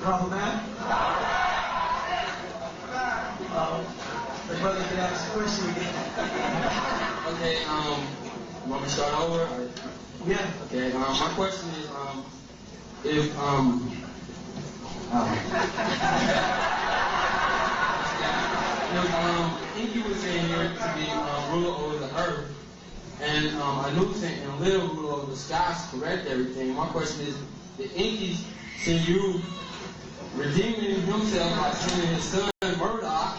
Problematic? The brother could ask the question again. Okay, want me to start over? Yeah. Okay, my question is, if, Inky was saying here to be ruler over the earth, and Anusin and little ruler over the skies to correct everything. My question is, the Inky send you redeeming himself by sending his son Murdoch,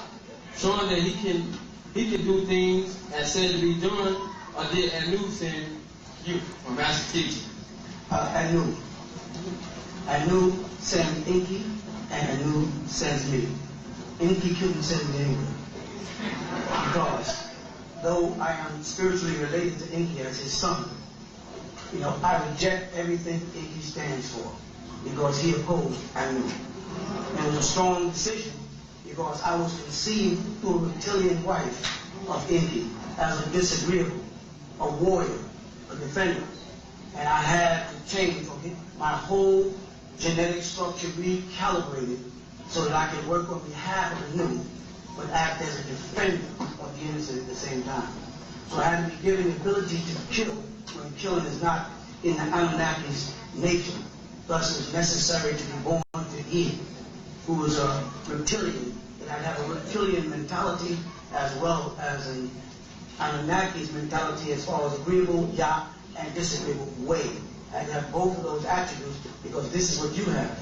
showing that he can do things as said to be done, or did Anu send you, or master teacher? Anu sends Inky, and Anu sends me. Inky couldn't send me anywhere. Because though I am spiritually related to Inky as his son, I reject everything Inky stands for because he opposed Anu. And it was a strong decision because I was conceived through a reptilian wife of Inky as a disagreeable, a warrior, a defender. And I had to change my whole genetic structure recalibrated so that I could work on behalf of Anu, but act as a defender of the innocent at the same time. So I had to be given the ability to kill when killing is not in the Anunnaki's nature. Thus it was necessary to be born to Eve, who was a reptilian, and I'd have a reptilian mentality as well as an Anunnaki's mentality as far as agreeable, and disagreeable way. I had to have both of those attributes because this is what you have.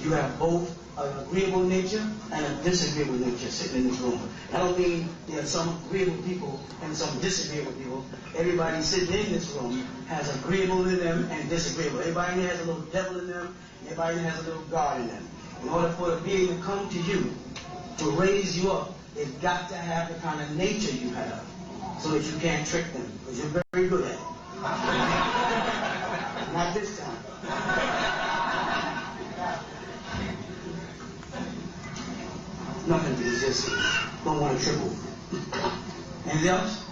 You have both an agreeable nature and a disagreeable nature sitting in this room. I don't mean there are some agreeable people and some disagreeable people. Everybody sitting in this room has agreeable in them and disagreeable. Everybody has a little devil in them. Everybody has a little God in them. In order for the being to come to you, to raise you up, they've got to have the kind of nature you have so that you can't trick them, because you're very good at it. Not this time. Nothing to resist. Don't want to triple. Anything else?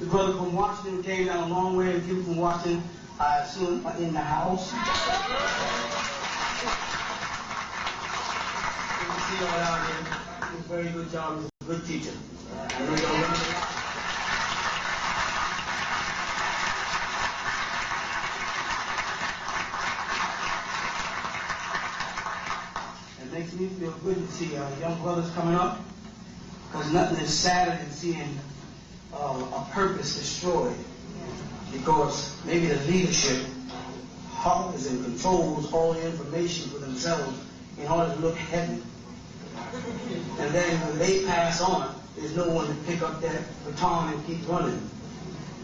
The brother from Washington came down a long way, and people from Washington, I assume, are in the house. Good to see you all out here. He did a very good job. He's a good teacher. I know you'll learn it. It makes me feel good to see young brothers coming up, because nothing is sadder than seeing a purpose destroyed, because maybe the leadership harbors and controls all the information for themselves in order to look heavy. And then when they pass on, there's no one to pick up that baton and keep running.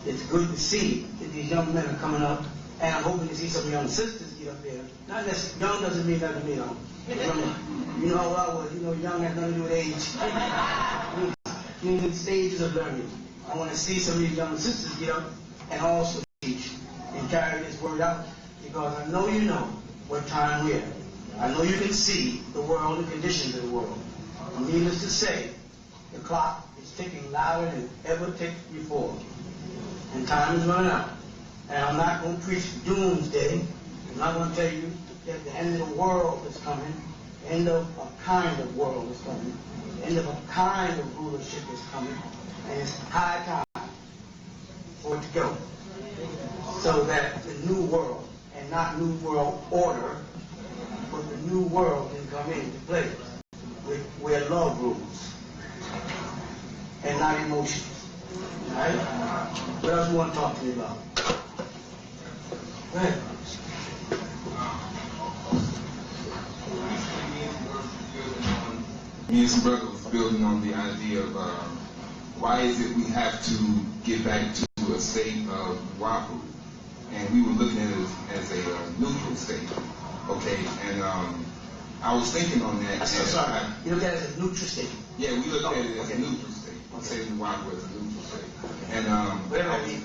It's good to see that these young men are coming up, and I'm hoping to see some young sisters get up there. Not necessarily, young doesn't mean nothing to me, though. You know how I was, young has nothing to do with age. You need stages of learning. I want to see some of these young sisters get up and also teach and carry this word out, because I know you know what time we're in. I know you can see the world and conditions of the world. And needless to say, the clock is ticking louder than ever ticked before. And time is running out. And I'm not going to preach doomsday. I'm not going to tell you that the end of the world is coming. The end of a kind of world is coming. The end of a kind of rulership is coming. And it's high time for it to go. So that the new world, and not new world order, but the new world can come into play where love rules and not emotions. All right? What else you want to talk to me about? Go ahead. Me and some brothers was building on the idea of why is it we have to get back to a state of Wapu, and we were looking at it as a neutral state. Okay, and I was thinking on that. Sorry, you look at it as a neutral state. Yeah, we looked at it as a neutral state. I'm saying Wapu as a neutral state. And whatever that means.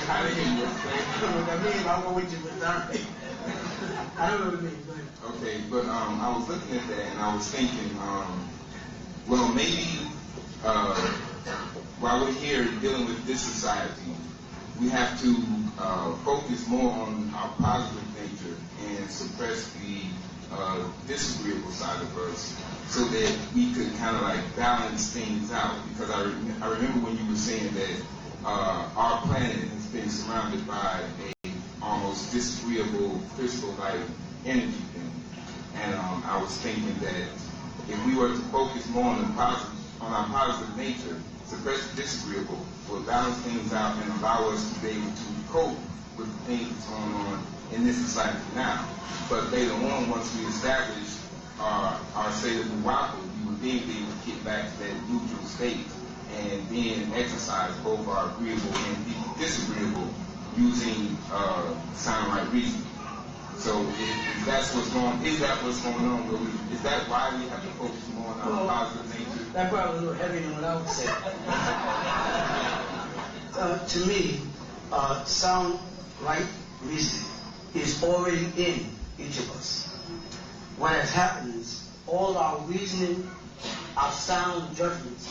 I don't know what that means. I'll go with you with that. I don't know what it means. Go ahead. Okay, but I was looking at that and I was thinking, well, maybe while we're here dealing with this society, we have to focus more on our positive nature and suppress the disagreeable side of us, so that we could kind of like balance things out. Because I remember when you were saying that our planet has been surrounded by a almost disagreeable crystal-like energy thing, and I was thinking that if we were to focus more on our positive nature, suppress the disagreeable, will balance things out and allow us to be able to cope with the things that's going on in this society now. But later on, once we establish our state of Nuwapu, we will then be able to get back to that neutral state and then exercise both our agreeable and disagreeable using sound right reasoning. So if that's what's going on, is that what's going on? Is that why we have to focus more on our positive nature? That probably a little heavier than what I would say. To me, sound right reasoning is already in each of us. What has happened is all our reasoning, our sound judgments,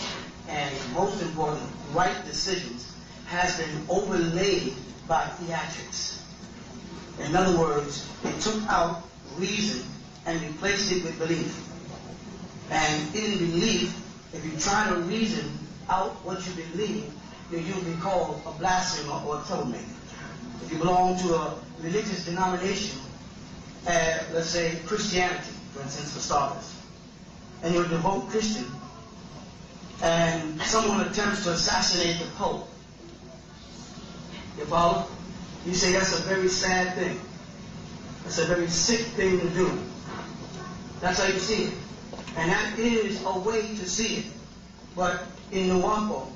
and most important, right decisions has been overlaid by theatrics. In other words, it took out reason and replaced it with belief. And in belief, if you try to reason out what you believe, then you'll be called a blasphemer or a troublemaker. If you belong to a religious denomination, let's say Christianity, for instance, for starters, and you're a devout Christian, and someone attempts to assassinate the Pope, you follow? You say that's a very sad thing. That's a very sick thing to do. That's how you see it. And that is a way to see it. But in Nuwapu,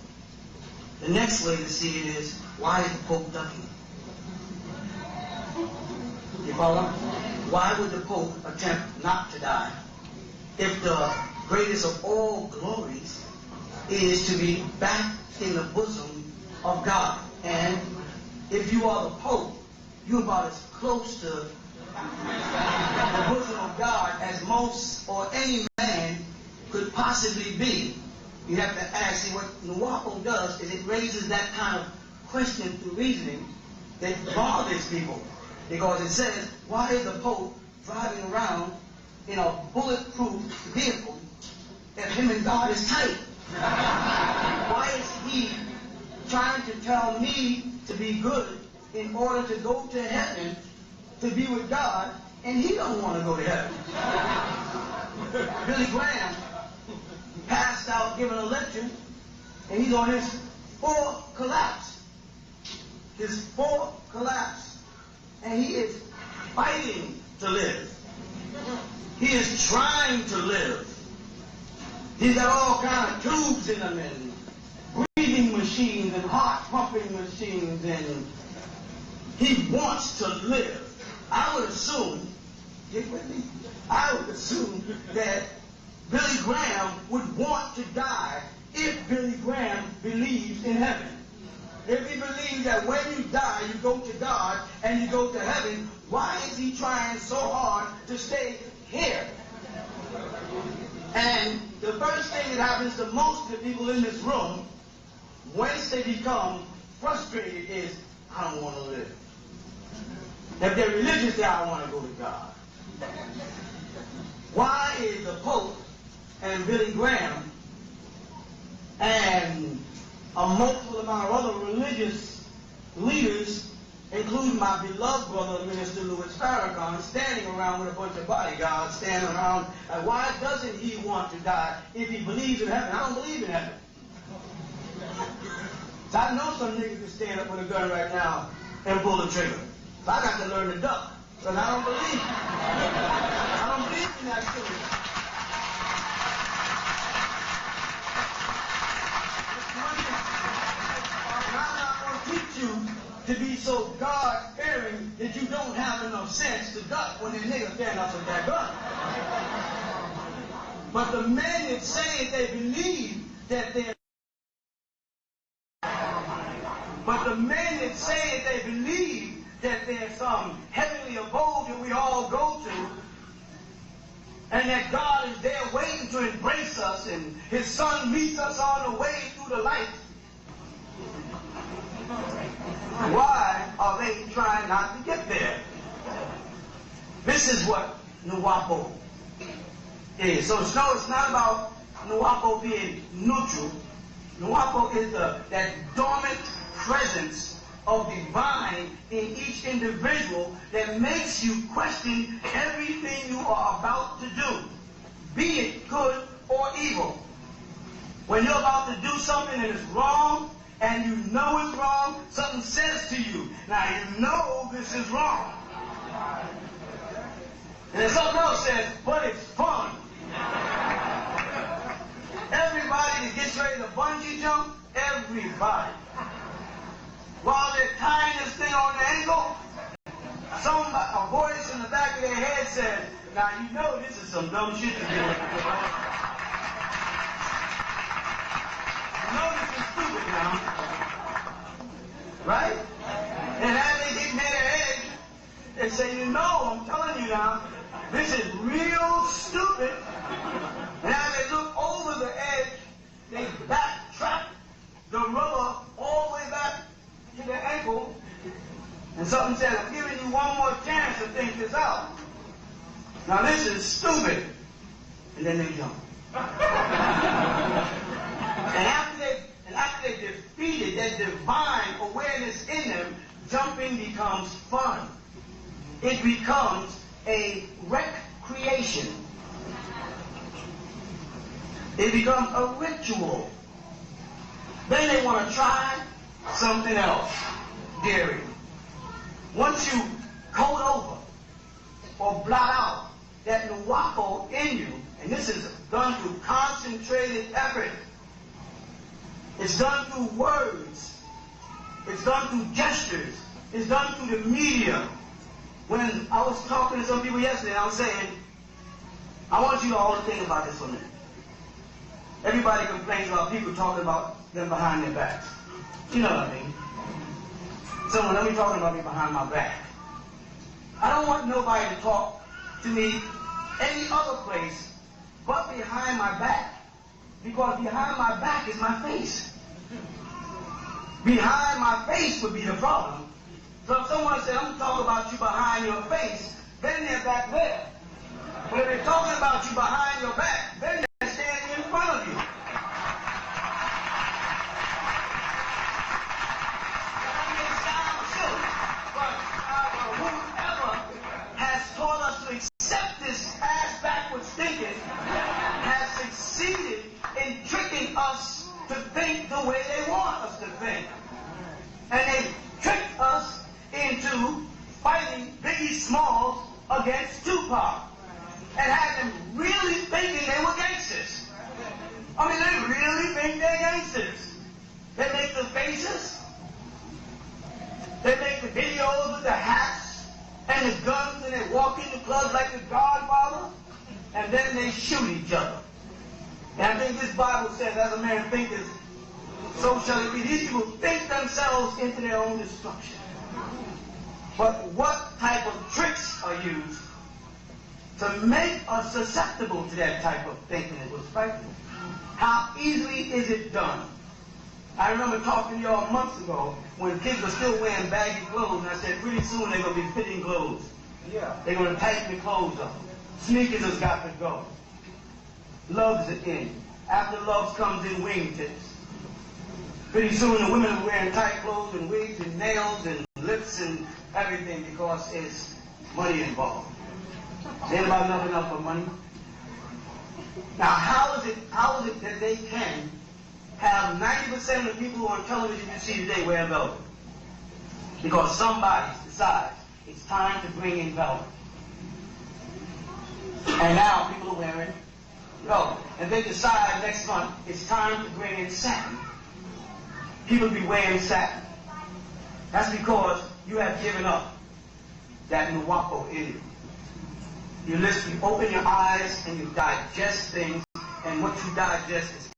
the next way to see it is, why is the Pope ducking? You follow? Why would the Pope attempt not to die if the greatest of all glories is to be back in the bosom of God? And if you are the Pope, you're about as close to the bosom of God as most or any man could possibly be. You have to ask, see, what Nuwapu does is it raises that kind of question through reasoning that bothers people. Because it says, why is the Pope driving around in a bulletproof vehicle if him and God is tight? Why is he trying to tell me to be good in order to go to heaven to be with God, and he don't want to go to heaven? Billy Graham passed out giving a lecture, and he's on his fourth collapse. His fourth collapse. And he is fighting to live. He is trying to live. He's got all kind of tubes in him, and breathing machines and heart pumping machines, and he wants to live. I would assume, get with me, I would assume that Billy Graham would want to die if Billy Graham believes in heaven. If he believes that when you die, you go to God and you go to heaven, why is he trying so hard to stay here? And the first thing that happens to most of the people in this room, once they become frustrated, is, I don't want to live. If they're religious, they don't want to go to God. Why is the Pope and Billy Graham and a multiple amount of other religious leaders, including my beloved brother, Minister Louis Farrakhan, standing around with a bunch of bodyguards standing around? And why doesn't he want to die if he believes in heaven? I don't believe in heaven. So I know some niggas can stand up with a gun right now and pull the trigger. So I got to learn to duck, because I don't believe. I don't believe in that shit. To be so God-fearing that you don't have enough sense to duck when the nigga stand up with that gun. But the men that say they believe that they're there's some heavenly abode that we all go to, and that God is there waiting to embrace us, and his son meets us on the way through the light. Why are they trying not to get there? This is what Nwapo is. So it's not about Nwapo being neutral. Nwapo is that dormant presence of divine in each individual that makes you question everything you are about to do, be it good or evil. When you're about to do something that is wrong, and you know it's wrong, something says to you, now you know this is wrong. And then something else says, but it's fun. Everybody that gets ready to bungee jump, everybody. While they're tying this thing on the ankle, a voice in the back of their head says, now you know this is some dumb shit to do. You know this is stupid now. Right? And as they get near the edge, they say, you know, I'm telling you now, this is real stupid. And as they look over the edge, they backtrack the rubber all the way back to the ankle. And something says, I'm giving you one more chance to think this out. Now this is stupid. And then they jump. And after they defeated that divine awareness in them, jumping becomes fun. It becomes a recreation. It becomes a ritual. Then they want to try something else, daring. Once you coat over or blot out that Nwapo in you, and this is done through concentrated effort, it's done through words, it's done through gestures, it's done through the media. When I was talking to some people yesterday, I was saying, I want you to all think about this for a minute. Everybody complains about people talking about them behind their backs. You know what I mean? Someone, let me talking about me behind my back. I don't want nobody to talk to me any other place but behind my back. Because behind my back is my face. Behind my face would be the problem. So if someone said, I'm talking about you behind your face, then they're back there. But if they're talking about you behind your back, then they're standing in front of you. That may sound silly, but whoever has taught us to accept this ass-backwards thinking has succeeded in tricking us to think the way they want us to think. And they tricked us into fighting Biggie Smalls against Tupac and had them really thinking they were gangsters. I mean, they really think they're gangsters. They make the faces, they make the videos with the hats and the guns, and they walk into clubs like the Godfather, and then they shoot each other. And I think this Bible says, as a man thinketh, so shall it be. These people think themselves into their own destruction. But what type of tricks are used to make us susceptible to that type of thinking that was frightening? How easily is it done? I remember talking to y'all months ago when kids were still wearing baggy clothes, and I said, pretty soon they're going to be fitting clothes. Yeah. They're going to tighten the clothes up. Sneakers has got to go. Lugs are in. After lugs comes in wingtips. Pretty soon the women are wearing tight clothes and wigs and nails and lips and everything because it's money involved. Ain't about nothing else but money. Now how is it that they can have 90% of the people on television you see today wear velvet? Because somebody decides it's time to bring in velvet. And now people are wearing velvet. And they decide next month it's time to bring in satin. People be wearing satin. That's because you have given up that Nwapo in you. You listen, you open your eyes and you digest things, and what you digest is